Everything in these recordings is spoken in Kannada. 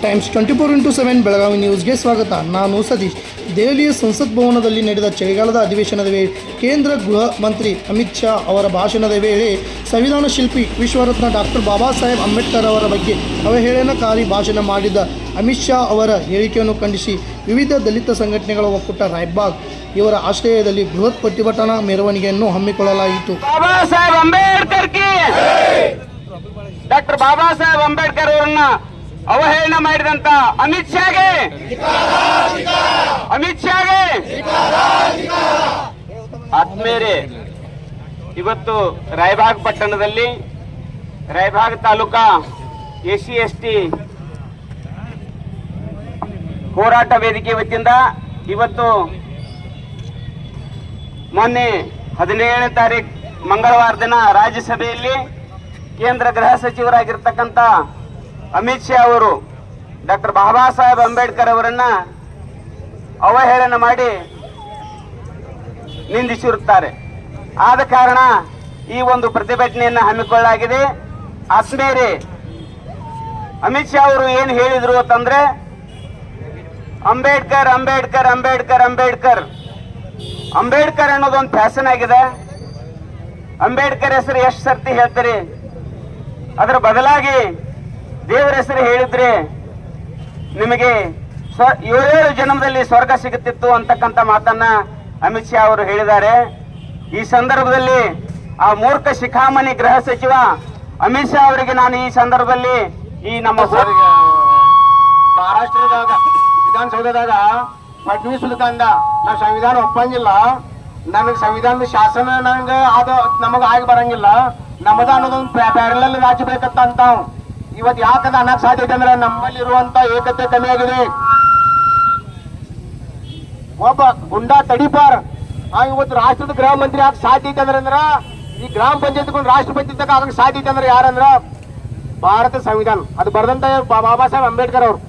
ಟೈಮ್ಸ್ 24x7 ಬೆಳಗಾವಿ ನ್ಯೂಸ್ಗೆ ಸ್ವಾಗತ. ನಾನು ಸತೀಶ್. ದೆಹಲಿಯ ಸಂಸತ್ ಭವನದಲ್ಲಿ ನಡೆದ ಚಳಿಗಾಲದ ಅಧಿವೇಶನದ ವೇಳೆ ಕೇಂದ್ರ ಗೃಹ ಮಂತ್ರಿ ಅಮಿತ್ ಶಾ ಅವರ ಭಾಷಣದ ವೇಳೆ ಸಂವಿಧಾನ ಶಿಲ್ಪಿ ವಿಶ್ವರತ್ನ ಡಾಕ್ಟರ್ ಬಾಬಾ ಸಾಹೇಬ್ ಅಂಬೇಡ್ಕರ್ ಅವರ ಬಗ್ಗೆ ಅವಹೇಳನಕಾರಿ ಭಾಷಣ ಮಾಡಿದ ಅಮಿತ್ ಶಾ ಅವರ ಹೇಳಿಕೆಯನ್ನು ಖಂಡಿಸಿ ವಿವಿಧ ದಲಿತ ಸಂಘಟನೆಗಳ ಒಕ್ಕೂಟ ರಾಯಬಾಗ್ ಇವರ ಆಶ್ರಯದಲ್ಲಿ ಬೃಹತ್ ಪ್ರತಿಭಟನಾ ಮೆರವಣಿಗೆಯನ್ನು ಹಮ್ಮಿಕೊಳ್ಳಲಾಯಿತು. ಡಾಕ್ಟರ್ ಬಾಬಾ ಸಾಹೇಬ್ ಅಂಬೇಡ್ಕರ್ ಅವರನ್ನ ಅವಹೇಳನ ಮಾಡಿದಂತ ಅಮಿತ್ ಶಾಗೆ ಆತ್ಮೇರೆ ಇವತ್ತು ರಾಯಬಾಗ್ ಪಟ್ಟಣದಲ್ಲಿ ರಾಯಬಾಗ್ ತಾಲೂಕಾ SC ST ಹೋರಾಟ ವೇದಿಕೆ ವತಿಯಿಂದ ಇವತ್ತು ಮೊನ್ನೆ 17ನೇ ತಾರೀಕು ಮಂಗಳವಾರ ದಿನ ರಾಜ್ಯಸಭೆಯಲ್ಲಿ ಕೇಂದ್ರ ಗೃಹ ಸಚಿವರಾಗಿರ್ತಕ್ಕಂಥ ಅಮಿತ್ ಶಾ ಅವರು ಡಾಕ್ಟರ್ ಬಾಬಾ ಸಾಹೇಬ್ ಅಂಬೇಡ್ಕರ್ ಅವರನ್ನ ಅವಹೇಳನ ಮಾಡಿ ನಿಂದಿಸಿರುತ್ತಾರೆ. ಆದ ಕಾರಣ ಈ ಒಂದು ಪ್ರತಿಭಟನೆಯನ್ನು ಹಮ್ಮಿಕೊಳ್ಳಲಾಗಿದೆ. ಆದ್ಮೇಲೆ ಅಮಿತ್ ಶಾ ಅವರು ಏನು ಹೇಳಿದ್ರು ಅಂತಂದ್ರೆ, ಅಂಬೇಡ್ಕರ್ ಅಂಬೇಡ್ಕರ್ ಅಂಬೇಡ್ಕರ್ ಅಂಬೇಡ್ಕರ್ ಅಂಬೇಡ್ಕರ್ ಅನ್ನೋದೊಂದು ಫ್ಯಾಷನ್ ಆಗಿದೆ. ಅಂಬೇಡ್ಕರ್ ಹೆಸರು ಎಷ್ಟು ಸರ್ತಿ ಹೇಳ್ತಾರೆ, ಅದರ ಬದಲಾಗಿ ದೇವರ ಹೆಸರು ಹೇಳಿದ್ರೆ ನಿಮಗೆ 7 ಜನ್ಮದಲ್ಲಿ ಸ್ವರ್ಗ ಸಿಗುತ್ತಿತ್ತು ಅಂತಕ್ಕಂಥ ಮಾತನ್ನ ಅಮಿತ್ ಶಾ ಅವರು ಹೇಳಿದ್ದಾರೆ. ಈ ಸಂದರ್ಭದಲ್ಲಿ ಆ ಮೂರ್ಖ ಶಿಖಾಮಣಿ ಗೃಹ ಸಚಿವ ಅಮಿತ್ ಶಾ ಅವರಿಗೆ ನಾನು ಈ ಸಂದರ್ಭದಲ್ಲಿ ಈ ನಮ್ಮ ಮಹಾರಾಷ್ಟ್ರದಾಗ ವಿಧಾನಸೌಧದಾಗ ಫಡ್ನವೀಸ್ ಅಂದ ನಾವು ಸಂವಿಧಾನ ಒಪ್ಪಂಗಿಲ್ಲ, ನಮಗೆ ಸಂವಿಧಾನದ ಶಾಸನ ನಂಗೆ ಅದು ನಮಗ ಆಗಿ ಬರಂಗಿಲ್ಲ, ನಮ್ಮದ ಅನ್ನೋದೊಂದು ಪ್ಯಾರಲಲ್ ರಾಜ್ಯ ಬೇಕಂತ ಅಂತಾವ್. ಇವತ್ತು ಯಾಕಂದ್ರೆ ಅನ್ನಕ್ ಸಾಧ್ಯತೆ ಅಂದ್ರೆ ನಮ್ಮಲ್ಲಿ ಇರುವಂತ ಏಕತೆ ಕಮ್ಮಿ ಆಗಿದೆ. ಒಬ್ಬ ಗುಂಡಾ ತಡಿಪಾರ್ ಇವತ್ತು ರಾಷ್ಟ್ರದ ಗೃಹ ಮಂತ್ರಿ ಆಗ ಸಾಧ್ಯ ಐತೆ ಅಂದ್ರ ಈ ಗ್ರಾಮ ಪಂಚಾಯತ್ ರಾಷ್ಟ್ರಪತಿ ತಕ ಆಗಕ್ಕೆ ಸಾಧ್ಯ ಐತೆ ಅಂದ್ರೆ ಯಾರಂದ್ರ ಭಾರತ ಸಂವಿಧಾನ ಅದು ಬರೆದಂತ ಬಾಬಾ ಸಾಹೇಬ್ ಅಂಬೇಡ್ಕರ್ ಅವರು.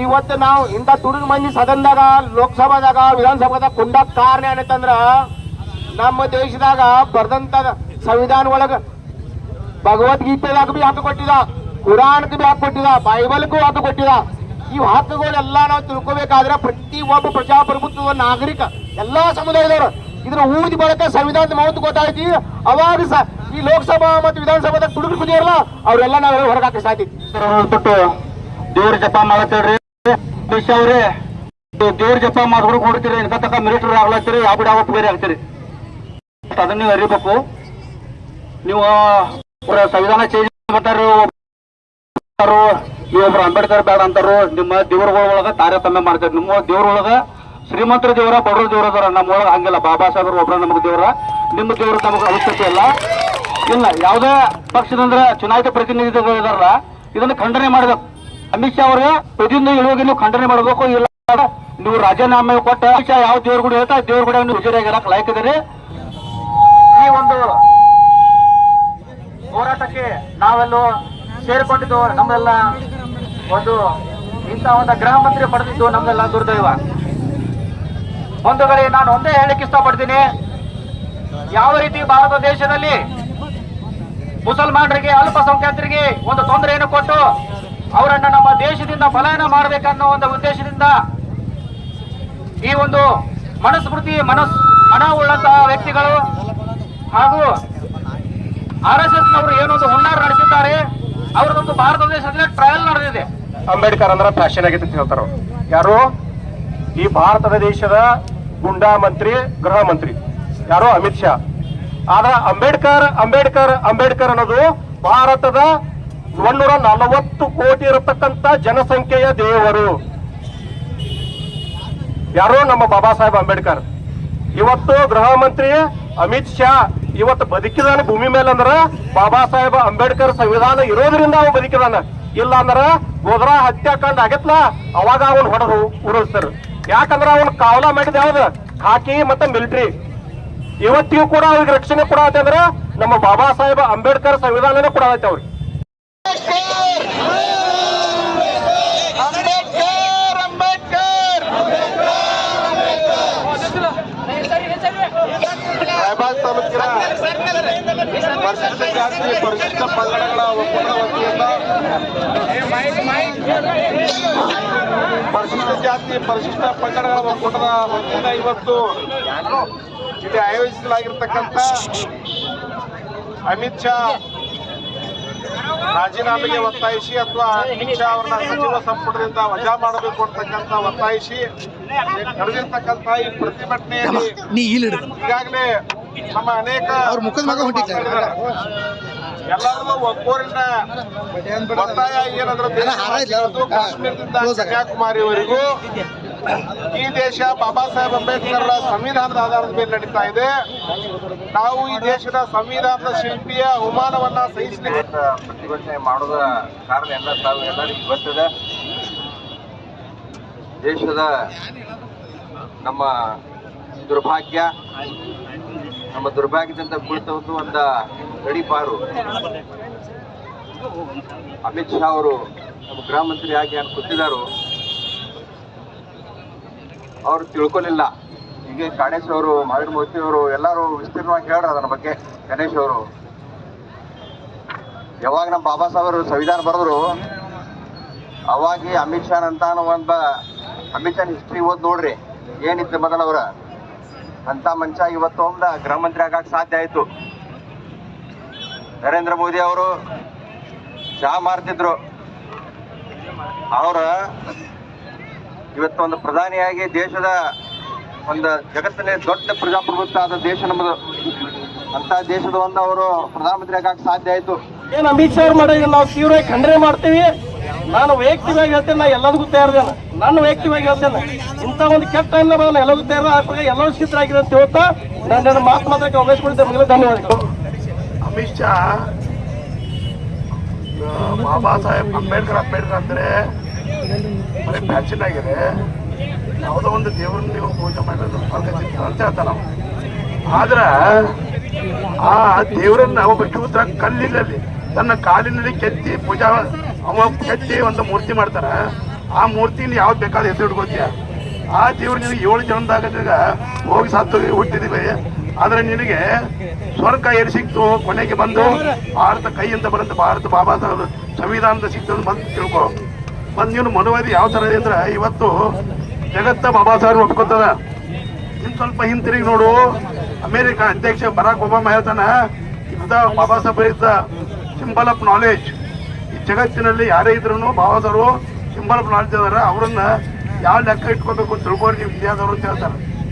ಇವತ್ತು ನಾವು ಇಂಥ ತುಡುಗ ಮಂದಿ ಸದನದಾಗ ಲೋಕಸಭಾದಾಗ ವಿಧಾನಸಭಾದಾಗ ಕೊಂಡಾಗ ಕಾರಣ ಏನಂತಂದ್ರ ನಮ್ಮ ದೇಶದಾಗ ಬರ್ದಂತ ಸಂವಿಧಾನ ಒಳಗ ಭಗವದ್ಗೀತೆದಾಗ ಬಿ ಹಕ್ಕು ಕೊಟ್ಟಿದ, ಕುರಾನ್ಗೆ ಬಿ ಹಕ್ಕು ಕೊಟ್ಟಿದ, ಬೈಬಲ್ಗೂ ಹಕ್ಕು ಕೊಟ್ಟಿದ. ಈ ಹಕ್ಕುಗಳೆಲ್ಲ ನಾವು ತಿಳ್ಕೋಬೇಕಾದ್ರೆ ಪ್ರತಿ ಒಬ್ಬ ಪ್ರಜಾಪ್ರಭುತ್ವ ನಾಗರಿಕ ಎಲ್ಲಾ ಸಮುದಾಯದವರು ಇದ್ರ ಊದಿ ಬಳಕ ಸಂವಿಧಾನದ ಮಹತ್ವ ಗೊತ್ತಾಯ್ತಿ. ಅವಾಗ ಈ ಲೋಕಸಭಾ ಮತ್ತು ವಿಧಾನಸಭಾದಾಗ ತುಡುಗರು ಕುದಿಯರಲ್ಲ ಅವರೆಲ್ಲ ನಾವು ಹೊರಗಾಕ ಸಾಧ್ಯ ದೇವ್ರ ಜಪ ಮಾಡತ್ತೀರಿ. ಅವ್ರೆ ದೇವ್ರ ಜಪ ಮಾಡ್ಕೊಂಡು ಕೊಡ್ತೀರಿ, ಇನ್ಕ ತಕ್ಕ ಮಿನಿಸ್ಟರ್ ಆಗ್ಲತ್ತೀರಿ, ಯಾವ ಬಿಡ ಯಾವತ್ತು ಬೇರೆ ಆಗ್ತೀರಿ. ಅದನ್ನ ನೀವು ಅರಿಬೇಕು. ನೀವು ಸಂವಿಧಾನ ಚೇಂಜ್ ಮಾಡ್ತಾರು, ನೀವೊಬ್ರು ಅಂಬೇಡ್ಕರ್ ಬೇಡ ಅಂತಾರು. ನಿಮ್ಮ ದೇವ್ರಗಳೊಳಗ ತಾರತಮ್ಯ ಮಾಡ್ತಾರೆ. ನಿಮ್ಮ ದೇವ್ರೊಳಗ ಶ್ರೀಮಂತರ ದೇವರ ಬಡವ್ರ ದೇವ್ರ ಅದಾರ, ನಮ್ಮ ಒಳಗ ಹಂಗಿಲ್ಲ. ಬಾಬಾ ಸಾಹೇಬ್ರು ಒಬ್ರ ನಮಗ್ ದೇವ್ರ, ನಿಮ್ಮ ದೇವ್ರ ನಮಗ್ ಅವಶ್ಯಕತೆ ಇಲ್ಲ. ಯಾವುದೇ ಪಕ್ಷದಂದ್ರ ಚುನಾಯಿತ ಪ್ರತಿನಿಧಿಗಳು ಇದಾರಲ್ಲ, ಇದನ್ನ ಖಂಡನೆ ಮಾಡಬೇಕು. ಅಮಿತ್ ಶಾ ಅವ್ರಿಗೆ ಪ್ರತಿಯೊಂದು ಇಳುವಾಗಿ ನೀವು ಖಂಡನೆ ಮಾಡಬೇಕು. ಇಲ್ಲ ನೀವು ರಾಜೀನಾಮೆ ಕೊಟ್ಟ ಅಮಿತ್ ಶಾ ಯಾವ ದೇವ್ರ ಗುಡಿ ಹೇಳ್ತಾ ದೇವ್ರ ಗುಡಿ ನೀವು ಹುಜಾರಿಯಾಗಿರಕ್ ಲಾಯ್ಕ್ ಇದ್ದೀರಿ. ಈ ಒಂದು ಹೋರಾಟಕ್ಕೆ ನಾವೆಲ್ಲೂ ಸೇರಿಕೊಂಡಿದ್ದು ನಮ್ಮೆಲ್ಲ ಒಂದು ಇಂಥ ಒಂದು ಗೃಹ ಮಂತ್ರಿ ಪಡೆದಿದ್ದು ನಮ್ಮೆಲ್ಲ ದುರ್ದೈವ. ಒಂದು ಕಡೆ ನಾನು ಒಂದೇ ಹೇಳಕ್ಕೆ ಇಷ್ಟಪಡ್ತೀನಿ, ಯಾವ ರೀತಿ ಭಾರತ ದೇಶದಲ್ಲಿ ಮುಸಲ್ಮಾನರಿಗೆ ಅಲ್ಪಸಂಖ್ಯಾತರಿಗೆ ಒಂದು ತೊಂದರೆಯನ್ನು ಕೊಟ್ಟು ಅವರನ್ನ ನಮ್ಮ ದೇಶದಿಂದ ಪಲಾಯನ ಮಾಡಬೇಕನ್ನೋ ಒಂದು ಉದ್ದೇಶದಿಂದ ಈ ಒಂದು ಹಣ ಉಳ್ಳಂತಹ ವ್ಯಕ್ತಿಗಳು ಹಾಗೂ RSS ನವರು ಏನೊಂದು ಹುನ್ನಾರ ನಡೆಸಿದ್ದಾರೆ. ಅವರದೊಂದು ಭಾರತ ದೇಶದಲ್ಲಿ ಟ್ರಯಲ್ ನಡೆದಿದೆ. ಅಂಬೇಡ್ಕರ್ ಅಂದ್ರೆ ಫ್ಯಾಷನ್ ಆಗಿತ್ತು ಅಂತ ಹೇಳ್ತಾರ ಯಾರು? ಈ ಭಾರತದ ದೇಶದ ಗುಂಡಾ ಮಂತ್ರಿ ಗೃಹ ಮಂತ್ರಿ ಯಾರು? ಅಮಿತ್ ಶಾ. ಆದ್ರೆ ಅಂಬೇಡ್ಕರ್ ಅಂಬೇಡ್ಕರ್ ಅಂಬೇಡ್ಕರ್ ಅನ್ನೋದು ಭಾರತದ 140 ಕೋಟಿ ಇರತಕ್ಕಂತ ಜನಸಂಖ್ಯೆಯ ದೇವರು ಯಾರು? ನಮ್ಮ ಬಾಬಾ ಸಾಹೇಬ್ ಅಂಬೇಡ್ಕರ್. ಇವತ್ತು ಗೃಹ ಮಂತ್ರಿ ಅಮಿತ್ ಶಾ ಇವತ್ತು ಬದುಕಿದಾನ ಭೂಮಿ ಮೇಲೆ ಅಂದ್ರ ಬಾಬಾ ಸಾಹೇಬ್ ಅಂಬೇಡ್ಕರ್ ಸಂವಿಧಾನ ಇರೋದ್ರಿಂದ ಅವ ಬದುಕಿದಾನ. ಇಲ್ಲ ಅಂದ್ರ ಗೋಧರಾ ಹತ್ಯಾಕಾಂಡ ಆಗತ್ಲ ಅವಾಗ ಅವನ್ ಹೊಡೆದು ಉರುಳಿಸ್ತಾರ. ಯಾಕಂದ್ರ ಅವನ್ ಕಾವಲ ಮಾಡಿದ ಯಾವ್ದು? ಖಾಕಿ ಮತ್ತೆ ಮಿಲಿಟರಿ. ಇವತ್ತಿಗೂ ಕೂಡ ಅವ್ರಿಗೆ ರಕ್ಷಣೆ ಕೊಡತ್ತೆ ಅಂದ್ರ ನಮ್ಮ ಬಾಬಾ ಸಾಹೇಬ್ ಅಂಬೇಡ್ಕರ್ ಸಂವಿಧಾನನೇ ಕೊಡತ್ತೆ ಅವ್ರಿಗೆ. ರಾಯಬಾಗ್ ತಾಲೂಕಿನ ಪರಿಶಿಷ್ಟ ಜಾತಿ ಪರಿಶಿಷ್ಟ ಪಂಗಡಗಳ ಒಕ್ಕೂಟದ ವತಿಯಿಂದ ಪರಿಶಿಷ್ಟ ಜಾತಿ ಪರಿಶಿಷ್ಟ ಪಂಗಡಗಳ ಒಕ್ಕೂಟದ ವತಿಯಿಂದ ಇವತ್ತು ಇಲ್ಲಿ ಆಯೋಜಿಸಲಾಗಿರ್ತಕ್ಕಂಥ ಅಮಿತ್ ಶಾ ರಾಜೀನಾಮೆಗೆ ಒತ್ತಾಯಿಸಿ ಅಥವಾ ಅಮಿತ್ ಶಾ ಅವರನ್ನ ಸಚಿವ ಸಂಪುಟದಿಂದ ವಜಾ ಮಾಡಬೇಕು ಅಂತಕ್ಕಂಥ ಒತ್ತಾಯಿಸಿ ನಡೆದಿರ್ತಕ್ಕಂಥ ಈ ಪ್ರತಿಭಟನೆಯಲ್ಲಿ ಈಗಾಗಲೇ ನಮ್ಮ ಅನೇಕ ಎಲ್ಲರದು ಒಕ್ಕೋರಿನ ಒತ್ತಾಯ ಏನಾದ್ರೂ ಕಾಶ್ಮೀರದಿಂದ ಕನ್ಯಾಕುಮಾರಿವರೆಗೂ ಈ ದೇಶ ಬಾಬಾ ಸಾಹೇಬ್ ಅಂಬೇಡ್ಕರ್ ಸಂವಿಧಾನದ ಆಧಾರದ ಮೇಲೆ ನಡೀತಾ ಇದೆ. ನಾವು ಈ ದೇಶದ ಸಂವಿಧಾನದ ಶಿಲ್ಪಿಯ ಅವಮಾನವನ್ನ ಸಹಿಸಲಿಕ್ಕೆ ಪ್ರತಿಭಟನೆ ಮಾಡೋದ ಕಾರಣ ಎಲ್ಲರಿಗೂ ಗೊತ್ತಿದೆ. ದೇಶದ ನಮ್ಮ ದುರ್ಭಾಗ್ಯದಿಂದ ಕುಳಿತದ್ದು ಒಂದು ಗಡಿಪಾರು. ಅಮಿತ್ ಶಾ ಅವರು ನಮ್ಮ ಗೃಹ ಮಂತ್ರಿ ಆಗಿ ಏನು ಕೂತಿದ್ದಾರೋ ಅವರು ತಿಳ್ಕೊಲಿಲ್ಲ. ಹೀಗೆ ಗಣೇಶ್ ಅವರು, ಮಹಾವೀರ್ ಮೂರ್ತಿ ಅವರು ಎಲ್ಲರೂ ವಿಸ್ತೀರ್ಣವಾಗಿ ಹೇಳ್ರ ಅದರ ಬಗ್ಗೆ. ಗಣೇಶ್ ಅವರು ಯಾವಾಗ ನಮ್ಮ ಬಾಬಾ ಸಾಹೇಬ್ ಅವರು ಸಂವಿಧಾನ ಬರೆದ್ರು ಅವಾಗ ಅಮಿತ್ ಶಾ ಅಂತ ಅಮಿತ್ ಶಾ ಹಿಸ್ಟ್ರಿ ಓದ್ ನೋಡ್ರಿ ಏನಿತ್ತು ಮೊದಲವ್ರ ಅಂತ ಮನುಷ್ಯ ಇವತ್ತು ಗೃಹ ಮಂತ್ರಿ ಆಗಕ್ಕೆ ಸಾಧ್ಯ ಆಯ್ತು. ನರೇಂದ್ರ ಮೋದಿ ಅವರು ಚಹಾ ಮಾರ್ತಿದ್ರು, ಅವ್ರ ಇವತ್ತೊಂದು ಪ್ರಧಾನಿಯಾಗಿ ದೇಶದ ಒಂದು ಜಗತ್ತಿನ ದೊಡ್ಡ ಪ್ರಜಾಪ್ರಭುತ್ವ ಆದ ದೇಶ ನಮ್ಮದು. ಅಂತ ದೇಶದ ಅವರು ಪ್ರಧಾನಮಂತ್ರಿ ಆಗಕ್ಕೆ ಸಾಧ್ಯ ಆಯ್ತು. ಏನ್ ಅಮಿತ್ ಶಾ ಮಾಡಿದ್ರೆ ನಾವು ತೀವ್ರವಾಗಿ ಖಂಡನೆ ಮಾಡ್ತೀವಿ. ನಾನು ವೈಯಕ್ತಿಕವಾಗಿ ಹೇಳ್ತೇನೆ, ನಾ ಎಲ್ಲದಕ್ಕೂ ತಯಾರಿದ್ದೇನೆ. ನಾನು ವೈಯಕ್ತಿಕವಾಗಿ ಹೇಳ್ತೇನೆ, ಇಂಥ ಒಂದು ಕೆಟ್ಟ ನಾನು ಎಲ್ಲದಕ್ಕೂ ತಯಾರ ಎಲ್ಲರೂ ಸಿದ್ಧರಾಗಿದೆ ಅಂತ ಹೇಳ್ತಾ ನನ್ನ ಮಾತು ಮಾತ್ರಕ್ಕೆ ಅವಕಾಶ ಕೊಡಿದ್ದೆ. ಮೊದಲು ಧನ್ಯವಾದಗಳು. ಅಮಿತ್ ಶಾ ಬಾಬಾ ಸಾಹೇಬ್ ಅಂಬೇಡ್ಕರ್ ಅಂದ್ರೆ ಬರೀ ಫ್ಯಾಷನ್ ಆಗಿದೆ. ಯಾವುದೋ ಒಂದು ದೇವ್ರನ್ನ ನೀವು ಪೂಜೆ ಮಾಡೋದು ಅಂತ ಹೇಳ್ತಾನ. ಆದ್ರ ಆ ದೇವರನ್ನ ಒಬ್ಬ ಚೂತ್ರ ಕಲ್ಲಿನಲ್ಲಿ ತನ್ನ ಕಾಲಿನಲ್ಲಿ ಕೆತ್ತಿ ಪೂಜಾ ಕೆತ್ತಿ ಒಂದು ಮೂರ್ತಿ ಮಾಡ್ತಾರ. ಆ ಮೂರ್ತಿನ ಯಾವ್ದು ಬೇಕಾದ ಹೆಸರು ಇಟ್ಕೋತೀಯ. ಆ ದೇವ್ರು ನಿನಗೆ 7 ಜನದಾಗ ಹೋಗಿ ಸತ್ತು ಹುಟ್ಟಿದೀವಿ. ಆದ್ರೆ ನಿನಗೆ ಸ್ವರ್ಗ ಎಲ್ಲಿ ಸಿಕ್ತು, ಕೊನೆಗೆ ಬಂದು ಭಾರತ ಕೈಯಿಂದ ಬರುತ್ತೆ, ಭಾರತ ಬಾಬಾ ಸಾಹೇಬ್ ಸಂವಿಧಾನದ ಸಿಕ್ತದ ಬಂದು ತಿಳ್ಕೊ. ಬಂದು ನೀನು ಮನೋವಾದಿ ಯಾವ ಥರ ಇದೆ ಅಂದ್ರೆ ಇವತ್ತು ಜಗತ್ತ ಬಾಬಾ ಸಾಹೇಬ್ ಒಪ್ಕೋತದ. ಇನ್ನು ಸ್ವಲ್ಪ ಹಿಂತಿರುಗಿ ನೋಡು, ಅಮೇರಿಕ ಅಧ್ಯಕ್ಷ ಬರಾಕ್ ಒಬಾಮಾ ಹೇಳ್ತಾನ ಬಾಬಾ ಸಾಹೇಬ್ ಇದ್ದ ಸಿಂಬಲ್ ಆಫ್ ನಾಲೆಜ್. ಈ ಜಗತ್ತಿನಲ್ಲಿ ಯಾರೇ ಇದ್ರು Baba Saheb symbol of knowledge ಅದಾರ. ಅವ್ರನ್ನ ಯಾವ ಲೆಕ್ಕ ಇಟ್ಕೋಬೇಕು ತಿಳ್ಕೊಂಡು ನೀವು ಇಂಡಿಯಾದವರು ಅಂತ ಹೇಳ್ತಾರೆ.